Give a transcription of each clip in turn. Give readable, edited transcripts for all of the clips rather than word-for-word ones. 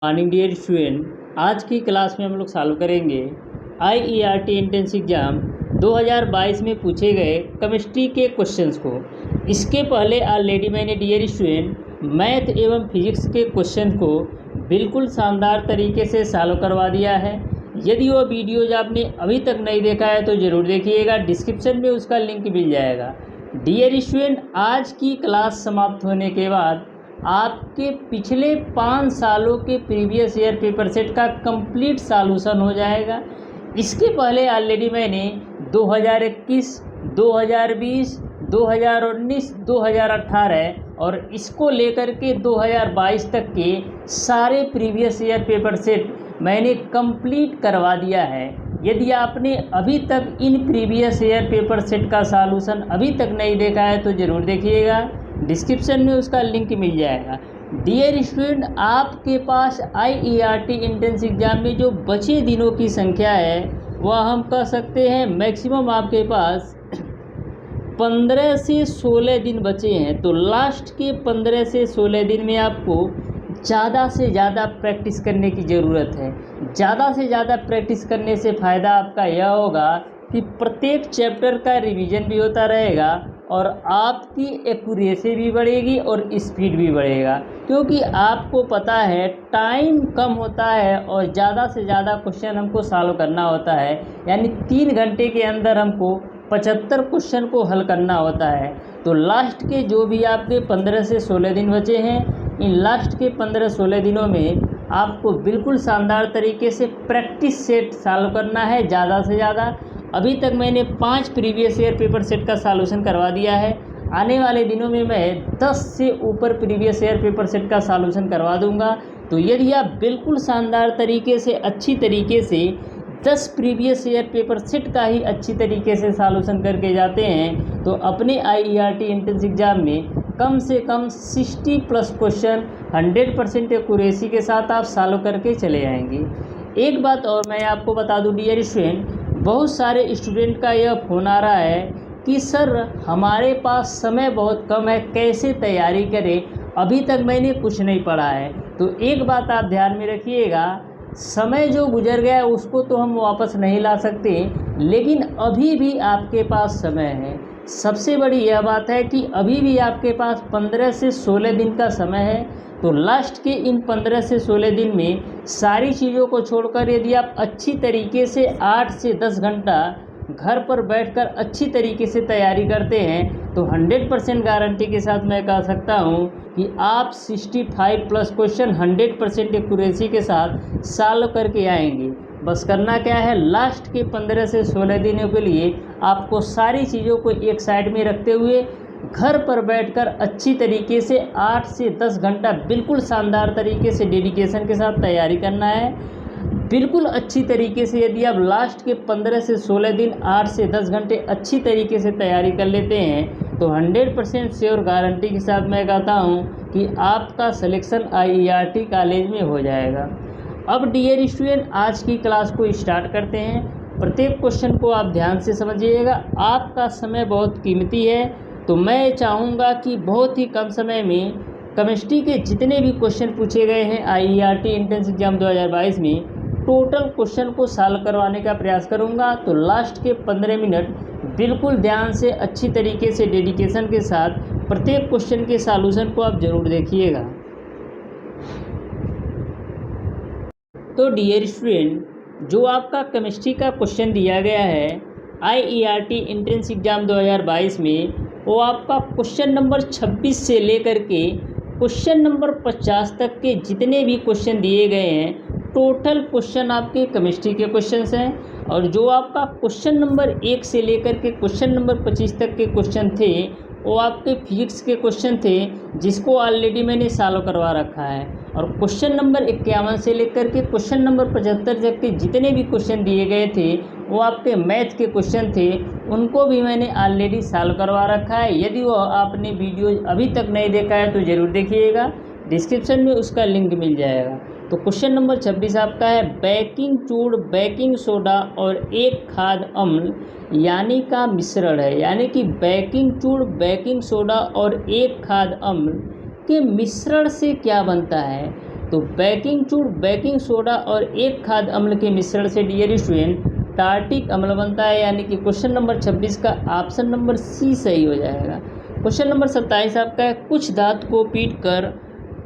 Morning dear student, आज की class में हम लोग सॉल्व करेंगे IERT एंट्रेंस एग्ज़ाम 2022 में पूछे गए केमिस्ट्री के क्वेश्चंस को। इसके पहले ऑलरेडी मैंने डियर स्टूडेंट मैथ एवं फिजिक्स के क्वेश्चन को बिल्कुल शानदार तरीके से सॉल्व करवा दिया है। यदि वो वीडियोज आपने अभी तक नहीं देखा है तो ज़रूर देखिएगा, डिस्क्रिप्शन में उसका लिंक मिल जाएगा। डियर स्टूडेंट, आज की क्लास समाप्त होने के बाद आपके पिछले 5 सालों के प्रीवियस ईयर पेपर सेट का कंप्लीट सॉल्यूशन हो जाएगा। इसके पहले ऑलरेडी मैंने 2021, 2020, 2019, 2018 और इसको लेकर के 2022 तक के सारे प्रीवियस ईयर पेपर सेट मैंने कंप्लीट करवा दिया है। यदि आपने अभी तक in previous year paper set का सॉल्यूशन अभी तक नहीं देखा है तो ज़रूर देखिएगा, डिस्क्रिप्शन में उसका लिंक मिल जाएगा। डियर स्टूडेंट, आपके पास IERT एंट्रेंस एग्ज़ाम में जो बचे दिनों की संख्या है वह हम कह सकते हैं मैक्सिमम आपके पास 15 से 16 दिन बचे हैं। तो लास्ट के 15 से 16 दिन में आपको ज़्यादा से ज़्यादा प्रैक्टिस करने की ज़रूरत है। ज़्यादा से ज़्यादा प्रैक्टिस करने से फ़ायदा आपका यह होगा कि प्रत्येक चैप्टर का रिवीजन भी होता रहेगा और आपकी एक्यूरेसी भी बढ़ेगी और स्पीड भी बढ़ेगा, क्योंकि आपको पता है टाइम कम होता है और ज़्यादा से ज़्यादा क्वेश्चन हमको सॉल्व करना होता है। यानी 3 घंटे के अंदर हमको 75 क्वेश्चन को हल करना होता है। तो लास्ट के जो भी आपके 15 से 16 दिन बचे हैं, इन लास्ट के 15-16 दिनों में आपको बिल्कुल शानदार तरीके से प्रैक्टिस सेट सॉल्व करना है ज़्यादा से ज़्यादा। अभी तक मैंने 5 प्रीवियस ईयर पेपर सेट का सॉल्यूशन करवा दिया है। आने वाले दिनों में मैं 10 से ऊपर प्रीवियस ईयर पेपर सेट का सॉल्यूशन करवा दूंगा। तो यदि आप बिल्कुल शानदार तरीके से अच्छी तरीके से 10 प्रीवियस ईयर पेपर सेट का ही अच्छी तरीके से सॉल्यूशन करके जाते हैं तो अपने IERT एंट्रेंस एग्ज़ाम में कम से कम 60+ क्वेश्चन 100% एक्यूरेसी के साथ आप सॉल्व करके चले आएंगे। एक बात और मैं आपको बता दूं डियर स्टूडेंट, बहुत सारे स्टूडेंट का यह फ़ोन आ रहा है कि सर हमारे पास समय बहुत कम है, कैसे तैयारी करें, अभी तक मैंने कुछ नहीं पढ़ा है। तो एक बात आप ध्यान में रखिएगा, समय जो गुजर गया उसको तो हम वापस नहीं ला सकते, लेकिन अभी भी आपके पास समय है। सबसे बड़ी यह बात है कि अभी भी आपके पास 15 से 16 दिन का समय है। तो लास्ट के इन 15 से 16 दिन में सारी चीज़ों को छोड़कर यदि आप अच्छी तरीके से 8 से 10 घंटा घर पर बैठकर अच्छी तरीके से तैयारी करते हैं तो 100% गारंटी के साथ मैं कह सकता हूं कि आप 65+ क्वेश्चन 100% एक्यूरेसी के साथ सॉल्व करके आएंगे। बस करना क्या है, लास्ट के 15 से 16 दिनों के लिए आपको सारी चीज़ों को एक साइड में रखते हुए घर पर बैठकर अच्छी तरीके से 8 से 10 घंटा बिल्कुल शानदार तरीके से डेडिकेशन के साथ तैयारी करना है। बिल्कुल अच्छी तरीके से यदि आप लास्ट के 15 से 16 दिन 8 से 10 घंटे अच्छी तरीके से तैयारी कर लेते हैं तो 100% श्योर गारंटी के साथ मैं कहता हूं कि आपका सिलेक्शन IERT कॉलेज में हो जाएगा। अब डियर स्टूडेंट, आज की क्लास को स्टार्ट करते हैं। प्रत्येक क्वेश्चन को आप ध्यान से समझिएगा, आपका समय बहुत कीमती है। तो मैं चाहूँगा कि बहुत ही कम समय में केमिस्ट्री के जितने भी क्वेश्चन पूछे गए हैं IERT एंट्रेंस एग्ज़ाम 2022 में, टोटल क्वेश्चन को सॉल्व करवाने का प्रयास करूंगा। तो लास्ट के 15 मिनट बिल्कुल ध्यान से अच्छी तरीके से डेडिकेशन के साथ प्रत्येक क्वेश्चन के सॉल्यूशन को आप ज़रूर देखिएगा। तो डियर स्टूडेंट, जो आपका केमिस्ट्री का क्वेश्चन दिया गया है IERT एंट्रेंस एग्ज़ाम 2022 में, वो आपका क्वेश्चन नंबर 26 से लेकर के क्वेश्चन नंबर 50 तक के जितने भी क्वेश्चन दिए गए हैं, टोटल क्वेश्चन आपके केमिस्ट्री के क्वेश्चंस हैं। और जो आपका क्वेश्चन नंबर 1 से लेकर के क्वेश्चन नंबर 25 तक के क्वेश्चन थे वो आपके फिजिक्स के क्वेश्चन थे, जिसको ऑलरेडी मैंने सॉल्व करवा रखा है। और क्वेश्चन नंबर 51 से लेकर के क्वेश्चन नंबर 75 तक के जितने भी क्वेश्चन दिए गए थे वो आपके मैथ के क्वेश्चन थे, उनको भी मैंने ऑलरेडी सॉल्व करवा रखा है। यदि वो आपने वीडियो अभी तक नहीं देखा है तो ज़रूर देखिएगा, डिस्क्रिप्शन में उसका लिंक मिल जाएगा। तो क्वेश्चन नंबर 26 आपका है बेकिंग चूड़, बेकिंग सोडा और एक खाद्य अम्ल यानी का मिश्रण है। यानी कि बेकिंग चूड़, बेकिंग सोडा और एक खाद्य अम्ल के मिश्रण से क्या बनता है। तो बेकिंग चूड़, बेकिंग सोडा और एक खाद्य अम्ल के मिश्रण से डियर स्टूडेंट टार्टिक अम्ल बनता है, यानी कि क्वेश्चन नंबर 26 का ऑप्शन नंबर सी सही हो जाएगा। क्वेश्चन नंबर 27 आपका है, कुछ धातु को पीट कर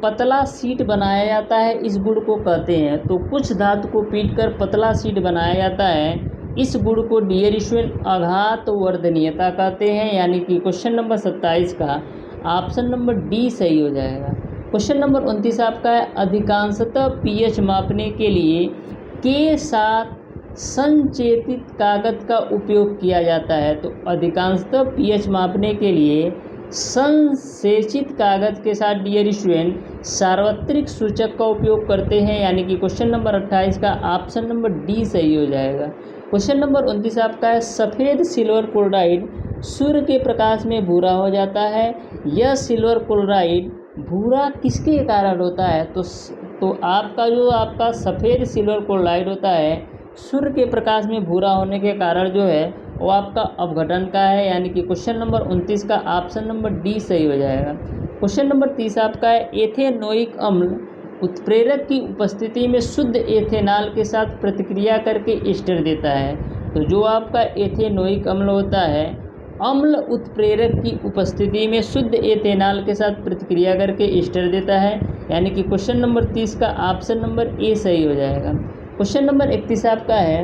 पतला शीट बनाया जाता है, इस गुण को कहते हैं। तो कुछ धातु को पीट कर पतला शीट बनाया जाता है, इस गुण को डियर स्टूडेंट आघात वर्धनीयता कहते हैं, यानी कि क्वेश्चन नंबर 27 का ऑप्शन नंबर डी सही हो जाएगा। क्वेश्चन नंबर 29 आपका है, अधिकांशतः पीएच मापने के लिए के साथ संचेतित कागज का उपयोग किया जाता है। तो अधिकांशतः पीएच मापने के लिए संसेचित कागज के साथ डियर स्टूडेंट सार्वत्रिक सूचक का उपयोग करते हैं, यानी कि क्वेश्चन नंबर 28 का ऑप्शन नंबर डी सही हो जाएगा। क्वेश्चन नंबर 29 आपका है, सफ़ेद सिल्वर क्लोराइड सूर्य के प्रकाश में भूरा हो जाता है, यह सिल्वर क्लोराइड भूरा किसके कारण होता है? तो आपका जो आपका सफ़ेद सिल्वर क्लोराइड होता है सूर्य के प्रकाश में भूरा होने के कारण जो है वो आपका अपघटन का है, यानी कि क्वेश्चन नंबर 29 का ऑप्शन नंबर डी सही हो जाएगा। क्वेश्चन नंबर 30 आपका है, एथेनोइक अम्ल उत्प्रेरक की उपस्थिति में शुद्ध एथेनॉल के साथ प्रतिक्रिया करके एस्टर देता है। तो जो आपका एथेनोइक अम्ल होता है, अम्ल उत्प्रेरक की उपस्थिति में शुद्ध एथेनॉल के साथ प्रतिक्रिया करके एस्टर देता है, यानी कि क्वेश्चन नंबर 30 का ऑप्शन नंबर ए सही हो जाएगा। क्वेश्चन नंबर 31 आपका है,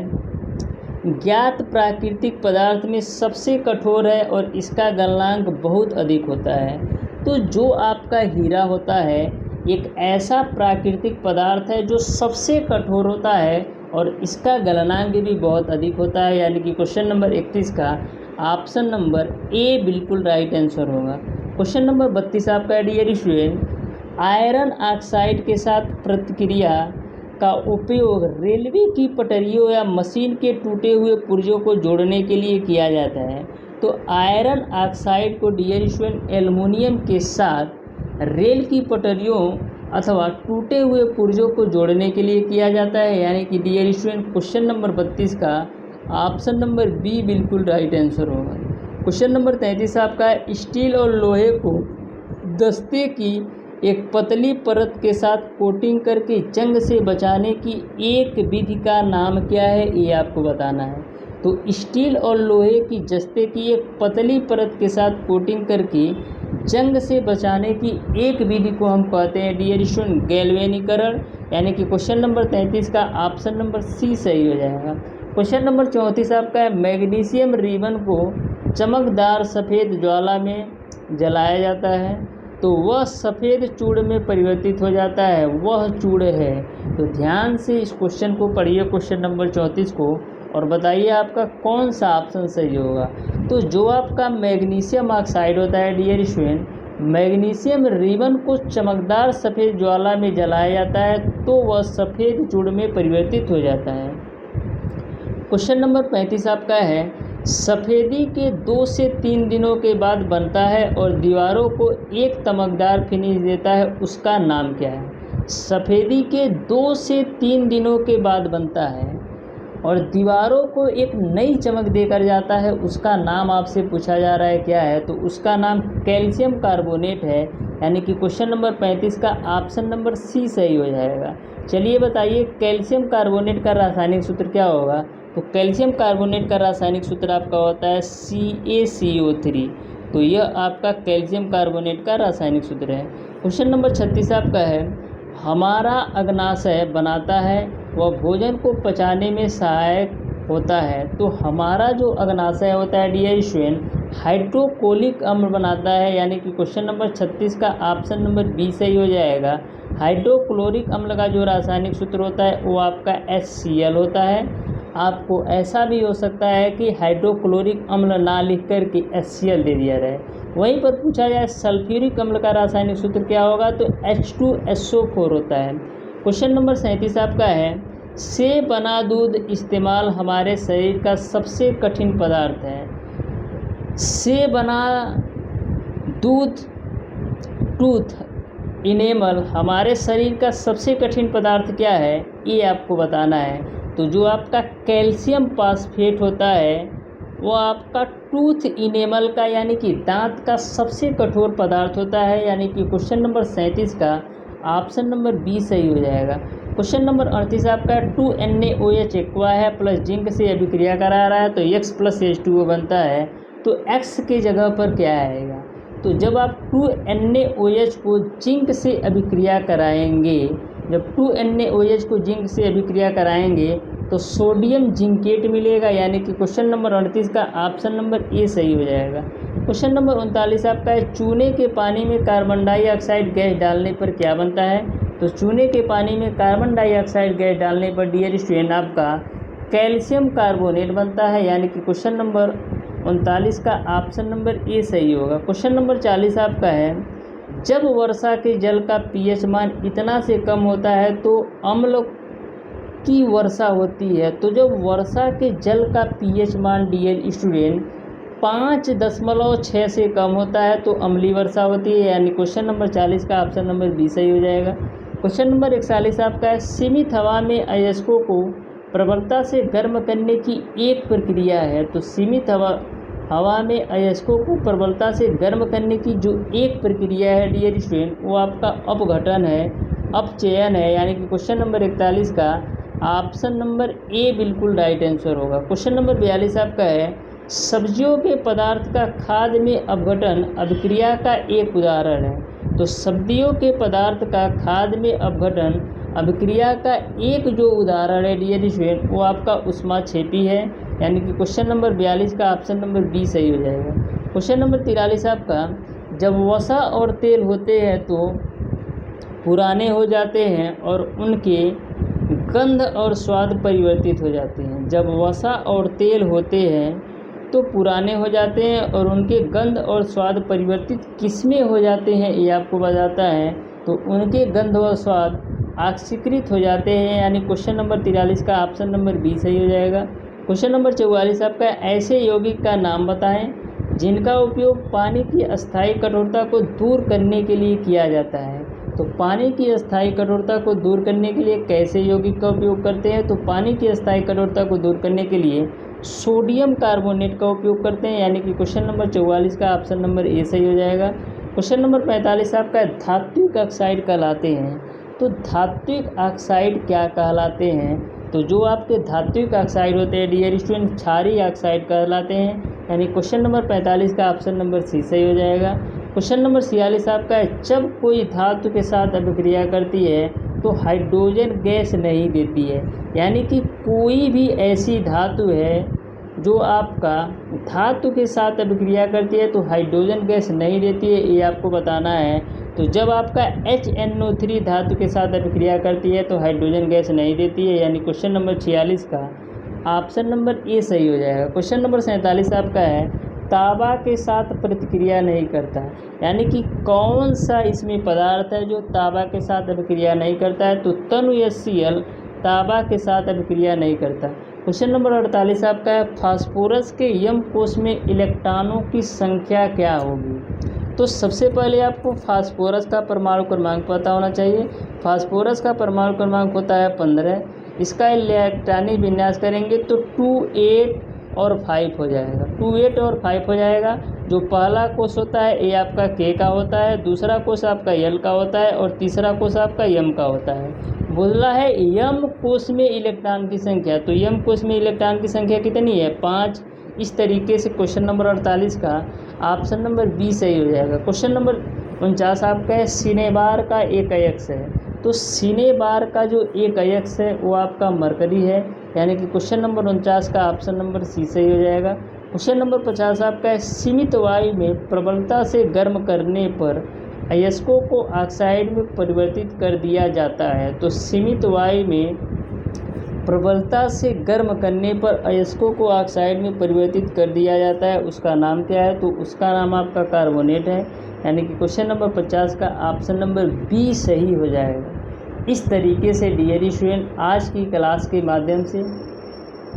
ज्ञात प्राकृतिक पदार्थ में सबसे कठोर है और इसका गलनांक बहुत अधिक होता है। तो जो आपका हीरा होता है एक ऐसा प्राकृतिक पदार्थ है जो सबसे कठोर होता है और इसका गलनांक भी बहुत अधिक होता है, यानी कि क्वेश्चन नंबर 31 का ऑप्शन नंबर ए बिल्कुल राइट आंसर होगा। क्वेश्चन नंबर 32 आपका डियर स्टूडेंट, आयरन ऑक्साइड के साथ प्रतिक्रिया का उपयोग रेलवे की पटरियों या मशीन के टूटे हुए पुर्जों को जोड़ने के लिए किया जाता है। तो आयरन ऑक्साइड को डियर स्टूडेंट एल्युमिनियम के साथ रेल की पटरियों अथवा टूटे हुए पुर्जों को जोड़ने के लिए किया जाता है, यानी कि डियर स्टूडेंट क्वेश्चन नंबर 32 का ऑप्शन नंबर बी बिल्कुल राइट आंसर होगा। क्वेश्चन नंबर 33 आपका स्टील और लोहे को दस्ते की एक पतली परत के साथ कोटिंग करके जंग से बचाने की एक विधि का नाम क्या है, ये आपको बताना है। तो स्टील और लोहे की जस्ते की एक पतली परत के साथ कोटिंग करके जंग से बचाने की एक विधि को हम कहते हैं डियर स्टूडेंट गैल्वेनीकरण, यानी कि क्वेश्चन नंबर 33 का ऑप्शन नंबर सी सही हो जाएगा। क्वेश्चन नंबर 34 आपका है, मैग्नीशियम रिबन को चमकदार सफ़ेद ज्वाला में जलाया जाता है तो वह सफ़ेद चूड़ में परिवर्तित हो जाता है, वह चूड़ है। तो ध्यान से इस क्वेश्चन को पढ़िए, क्वेश्चन नंबर 34 को, और बताइए आपका कौन सा ऑप्शन सही होगा। तो जो आपका मैग्नीशियम ऑक्साइड होता है डियर स्टूडेंट, मैग्नीशियम रिबन को चमकदार सफ़ेद ज्वाला में जलाया जाता है तो वह सफ़ेद चूड़ में परिवर्तित हो जाता है। क्वेश्चन नंबर 35 आपका है, सफ़ेदी के 2 से 3 दिनों के बाद बनता है और दीवारों को एक चमकदार फिनिश देता है, उसका नाम क्या है? सफ़ेदी के 2 से 3 दिनों के बाद बनता है और दीवारों को एक नई चमक देकर जाता है, उसका नाम आपसे पूछा जा रहा है क्या है? तो उसका नाम कैल्शियम कार्बोनेट है, यानी कि क्वेश्चन नंबर 35 का ऑप्शन नंबर सी सही हो जाएगा। चलिए बताइए कैल्शियम कार्बोनेट का रासायनिक सूत्र क्या होगा। तो कैल्शियम कार्बोनेट का रासायनिक सूत्र आपका होता है CaCO3। तो यह आपका कैल्शियम कार्बोनेट का रासायनिक सूत्र है। क्वेश्चन नंबर 36 आपका है, हमारा अग्नाशय बनाता है वह भोजन को पचाने में सहायक होता है। तो हमारा जो अग्नाशय होता है डियर स्टूडेंट हाइड्रोक्लोरिक अम्ल बनाता है, यानी कि क्वेश्चन नंबर 36 का ऑप्शन नंबर बी सही हो जाएगा। हाइड्रोक्लोरिक अम्ल का जो रासायनिक सूत्र होता है वो आपका HCl होता है। आपको ऐसा भी हो सकता है कि हाइड्रोक्लोरिक अम्ल ना लिख कर के HCl दे दिया जाए। वहीं पर पूछा जाए सल्फ्यूरिक अम्ल का रासायनिक सूत्र क्या होगा, तो H2SO4 होता है। क्वेश्चन नंबर 37 आपका है, से बना दूध इस्तेमाल हमारे शरीर का सबसे कठिन पदार्थ है। से बना दूध टूथ इनेमल हमारे शरीर का सबसे कठिन पदार्थ क्या है, ये आपको बताना है। तो जो आपका कैल्शियम फास्फेट होता है वो आपका टूथ इनेमल का यानी कि दांत का सबसे कठोर पदार्थ होता है, यानी कि क्वेश्चन नंबर 37 का ऑप्शन नंबर बी सही हो जाएगा। क्वेश्चन नंबर 38 आपका 2NaOH एक्वा है प्लस जिंक से अभिक्रिया करा रहा है तो X प्लस H2O बनता है, तो X की जगह पर क्या आएगा? तो जब आप 2NaOH को जिंक से अभिक्रिया कराएंगे, जब 2NaOH को जिंक से अभिक्रिया कराएंगे तो सोडियम जिंकेट मिलेगा, यानी कि क्वेश्चन नंबर 38 का ऑप्शन नंबर ए सही हो जाएगा। क्वेश्चन नंबर 39 आपका है चूने के पानी में कार्बन डाइऑक्साइड गैस डालने पर क्या बनता है? तो चूने के पानी में कार्बन डाइऑक्साइड गैस डालने पर डियर स्टूडेंट आपका कैल्शियम कार्बोनेट बनता है, यानी कि क्वेश्चन नंबर 39 का ऑप्शन नंबर ए सही होगा। क्वेश्चन नंबर 40 आपका है जब वर्षा के जल का pH मान इतना से कम होता है तो अम्ल की वर्षा होती है। तो जब वर्षा के जल का pH मान डियर स्टूडेंट 5.6 से कम होता है तो अम्लीय वर्षा होती है, यानी क्वेश्चन नंबर 40 का ऑप्शन नंबर बी सही हो जाएगा। क्वेश्चन नंबर 41 आपका है सीमित हवा में अयस्कों को प्रबलता से गर्म करने की एक प्रक्रिया है। तो सीमित हवा में अयस्कों को प्रबलता से गर्म करने की जो एक प्रक्रिया है डियर स्टूडेंट वो आपका अपघटन है, अपचयन है, यानी कि क्वेश्चन नंबर 41 का ऑप्शन नंबर ए बिल्कुल राइट आंसर होगा। क्वेश्चन नंबर 42 आपका है सब्जियों के पदार्थ का खाद्य में अपघटन अभिक्रिया का एक उदाहरण है। तो सब्जियों के पदार्थ का खाद्य में अपघटन अभिक्रिया का एक जो उदाहरण है डियर स्टूडेंट वो आपका उष्माक्षेपी है, यानी कि क्वेश्चन नंबर 42 का ऑप्शन नंबर बी सही हो जाएगा। क्वेश्चन नंबर 43 आपका जब वसा और तेल होते हैं तो पुराने हो जाते हैं और उनके गंध और स्वाद परिवर्तित हो जाते हैं। जब वसा और तेल होते हैं तो पुराने हो जाते हैं और उनके गंध और स्वाद परिवर्तित किसमें हो जाते हैं ये आपको बताता है। तो उनके गंध और स्वाद ऑक्सीकृत हो जाते हैं, यानी क्वेश्चन नंबर 43 का ऑप्शन नंबर बी सही हो जाएगा। क्वेश्चन नंबर 44 आपका ऐसे यौगिक का नाम बताएं जिनका उपयोग पानी की अस्थायी कठोरता को दूर करने के लिए किया जाता है। तो पानी की अस्थायी कठोरता को दूर करने के लिए कैसे यौगिक का उपयोग करते हैं? तो पानी की अस्थायी कठोरता को दूर करने के लिए सोडियम कार्बोनेट का उपयोग करते हैं, यानी कि क्वेश्चन नंबर 44 का ऑप्शन नंबर ए सही हो जाएगा। क्वेश्चन नंबर 45 आपका धात्विक ऑक्साइड कहलाते हैं। तो धात्विक ऑक्साइड क्या कहलाते हैं? तो जो आपके धात्विक ऑक्साइड होते हैं डियर स्टूडेंट क्षारीय ऑक्साइड कहलाते हैं, यानी क्वेश्चन नंबर 45 का ऑप्शन नंबर सी सही हो जाएगा। क्वेश्चन नंबर 46 आपका है जब कोई धातु के साथ अभिक्रिया करती है तो हाइड्रोजन गैस नहीं देती है, यानी कि कोई भी ऐसी धातु है जो आपका धातु के साथ अभिक्रिया करती है तो हाइड्रोजन गैस नहीं देती है, ये आपको बताना है। तो जब आपका HNO3 धातु के साथ अभिक्रिया करती है तो हाइड्रोजन गैस नहीं देती है, यानी क्वेश्चन नंबर 46 का ऑप्शन नंबर ए सही हो जाएगा। क्वेश्चन नंबर 47 आपका है तांबा के साथ प्रतिक्रिया नहीं करता, यानी कि कौन सा इसमें पदार्थ है जो तांबा के साथ अभिक्रिया नहीं करता है? तो तनु HCl तांबा के साथ अभिक्रिया नहीं करता। क्वेश्चन नंबर 48 आपका है फास्फोरस के यम कोश में इलेक्ट्रॉनों की संख्या क्या होगी? तो सबसे पहले आपको फास्फोरस का परमाणु क्रमांक पता होना चाहिए। फास्फोरस का परमाणु क्रमांक होता है 15। इसका इलेक्ट्रॉनिक विन्यास करेंगे तो 2 8 और 5 हो जाएगा, 2 8 और 5 हो जाएगा। जो पहला कोष होता है ये आपका के का होता है, दूसरा कोष आपका एल का होता है और तीसरा कोष आपका यम का होता है। बोला है यम कोष में इलेक्ट्रॉन की संख्या, तो यम कोष में इलेक्ट्रॉन की संख्या कितनी है? 5। इस तरीके से क्वेश्चन नंबर 48 का ऑप्शन नंबर बी सही हो जाएगा। क्वेश्चन नंबर 49 आपका है सिनेबार का एक अयस्क है। तो सिनेबार का जो एक अयस्क है वो आपका मरकरी है, यानी कि क्वेश्चन नंबर 49 का ऑप्शन नंबर सी सही हो जाएगा। क्वेश्चन नंबर 50 आपका है सीमित वायु में प्रबलता से गर्म करने पर अयस्कों को ऑक्साइड में परिवर्तित कर दिया जाता है। तो सीमित वायु में प्रबलता से गर्म करने पर अयस्कों को ऑक्साइड में परिवर्तित कर दिया जाता है, उसका नाम क्या है? तो उसका नाम आपका कार्बोनेट है, यानी कि क्वेश्चन नंबर 50 का ऑप्शन नंबर बी सही हो जाएगा। इस तरीके से डियर स्टूडेंट आज की क्लास के माध्यम से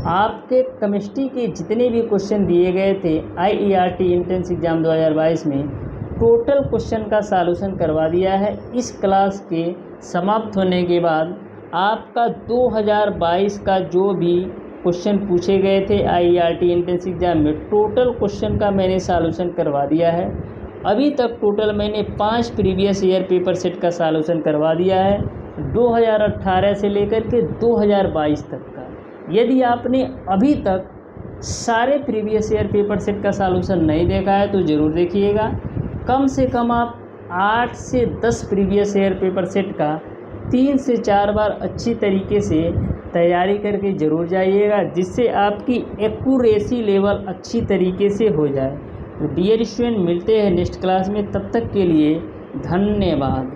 आपके केमिस्ट्री के जितने भी क्वेश्चन दिए गए थे IERT एंट्रेंस एग्ज़ाम 2022 में टोटल क्वेश्चन का सॉल्यूशन करवा दिया है। इस क्लास के समाप्त होने के बाद आपका 2022 का जो भी क्वेश्चन पूछे गए थे IERT एंट्रेंस एग्ज़ाम में टोटल क्वेश्चन का मैंने सॉल्यूशन करवा दिया है। अभी तक टोटल मैंने 5 प्रीवियस ईयर पेपर सेट का सॉल्यूशन करवा दिया है, 2018 से लेकर के 2022 तक का। यदि आपने अभी तक सारे प्रीवियस ईयर पेपर सेट का सॉल्यूशन नहीं देखा है तो ज़रूर देखिएगा। कम से कम आप 8 से 10 प्रीवियस ईयर पेपर सेट का 3 से 4 बार अच्छी तरीके से तैयारी करके ज़रूर जाइएगा, जिससे आपकी एक्यूरेसी लेवल अच्छी तरीके से हो जाए। तो डियर स्टूडेंट, मिलते हैं नेक्स्ट क्लास में, तब तक के लिए धन्यवाद।